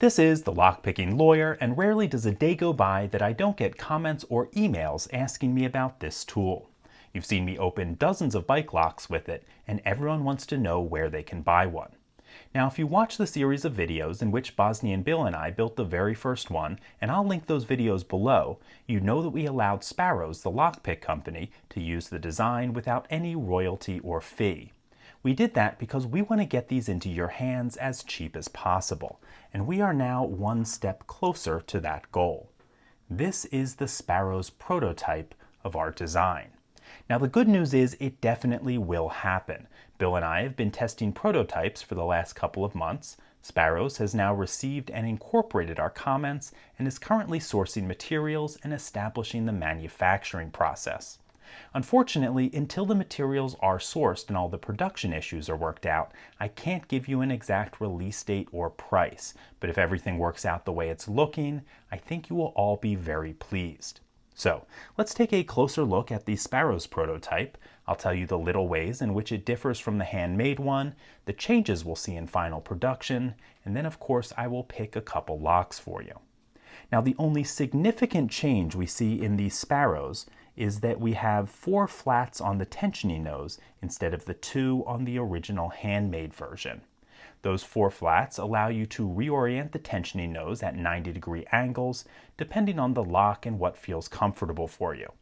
This is the Lockpicking Lawyer, and rarely does a day go by that I don't get comments or emails asking me about this tool. You've seen me open dozens of bike locks with it, and everyone wants to know where they can buy one. Now, if you watch the series of videos in which Bosnian Bill and I built the very first one, and I'll link those videos below, you know that we allowed Sparrows, the lockpick company, to use the design without any royalty or fee. We did that because we want to get these into your hands as cheap as possible, and we are now one step closer to that goal. This is the Sparrows prototype of our design. Now, the good news is it definitely will happen. Bill and I have been testing prototypes for the last couple of months. Sparrows has now received and incorporated our comments and is currently sourcing materials and establishing the manufacturing process. Unfortunately, until the materials are sourced and all the production issues are worked out, I can't give you an exact release date or price. But if everything works out the way it's looking, I think you will all be very pleased. So let's take a closer look at the Sparrows prototype. I'll tell you the little ways in which it differs from the handmade one, the changes we'll see in final production, and then of course I will pick a couple locks for you. Now, the only significant change we see in these Sparrows is that we have 4 flats on the tensioning nose instead of the 2 on the original handmade version. Those 4 flats allow you to reorient the tensioning nose at 90-degree angles, depending on the lock and what feels comfortable for you.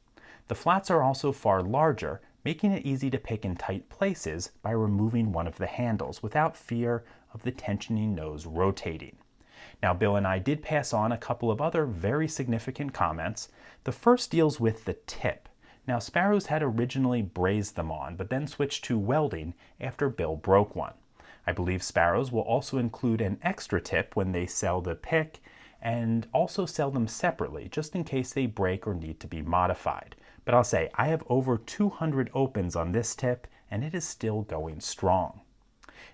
The flats are also far larger, making it easy to pick in tight places by removing one of the handles without fear of the tensioning nose rotating. Now, Bill and I did pass on a couple of other very significant comments. The first deals with the tip. Now, Sparrows had originally brazed them on, but then switched to welding after Bill broke one. I believe Sparrows will also include an extra tip when they sell the pick, and also sell them separately, just in case they break or need to be modified. But I'll say, I have over 200 opens on this tip, and it is still going strong.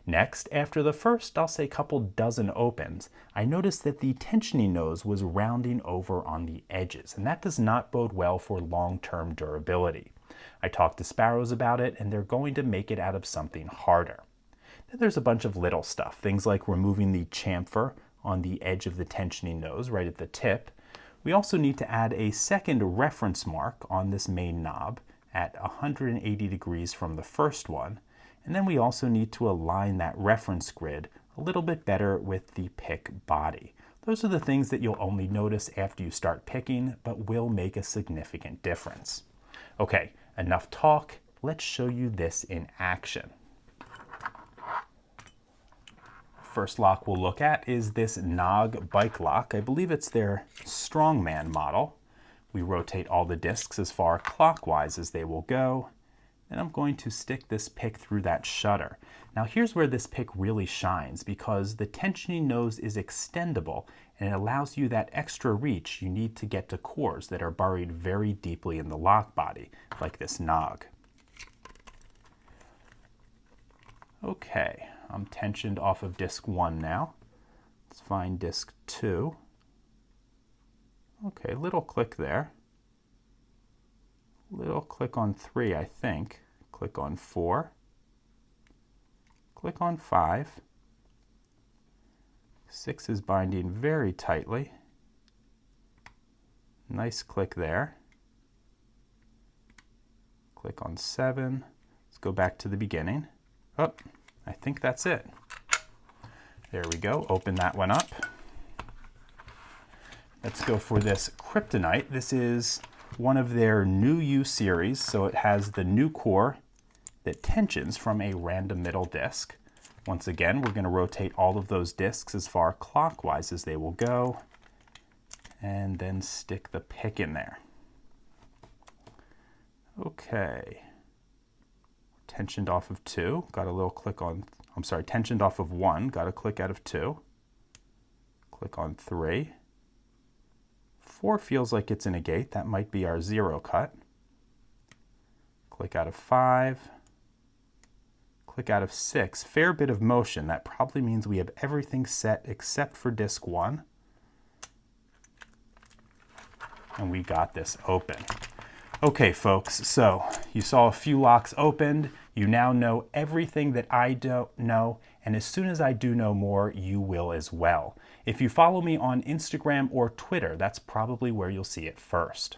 Next, after the first, I'll say couple dozen opens, I noticed that the tensioning nose was rounding over on the edges, and that does not bode well for long-term durability. I talked to Sparrows about it, and they're going to make it out of something harder. Then there's a bunch of little stuff, things like removing the chamfer on the edge of the tensioning nose right at the tip. We also need to add a second reference mark on this main knob at 180 degrees from the first one. And then we also need to align that reference grid a little bit better with the pick body. Those are the things that you'll only notice after you start picking, but will make a significant difference. Okay, enough talk. Let's show you this in action. First lock we'll look at is this Nog bike lock. I believe it's their Strongman model. We rotate all the discs as far clockwise as they will go. And I'm going to stick this pick through that shutter. Now, here's where this pick really shines, because the tensioning nose is extendable and it allows you that extra reach you need to get to cores that are buried very deeply in the lock body, like this Nog. Okay, I'm tensioned off of disc 1 now. Let's find disc 2. Okay, little click there. Little click on 3, I think. Click on 4. Click on 5. 6 is binding very tightly. Nice click there. Click on 7. Let's go back to the beginning. Oh, I think that's it. There we go. Open that one up. Let's go for this Kryptonite. This is one of their new U series, so it has the new core that tensions from a random middle disc. Once again, we're going to rotate all of those discs as far clockwise as they will go, and then stick the pick in there. Okay. Tensioned off of 2, got a little click on, tensioned off of 1, got a click out of 2. Click on 3. 4 feels like it's in a gate. That might be our 0 cut. Click out of 5. Click out of 6. Fair bit of motion. That probably means we have everything set except for disc 1. And we got this open. Okay, folks, so you saw a few locks opened. You now know everything that I don't know, and as soon as I do know more, you will as well. If you follow me on Instagram or Twitter, that's probably where you'll see it first.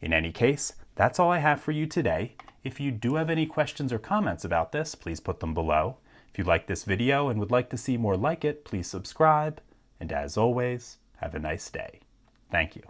In any case, that's all I have for you today. If you do have any questions or comments about this, please put them below. If you like this video and would like to see more like it, please subscribe. And as always, have a nice day. Thank you.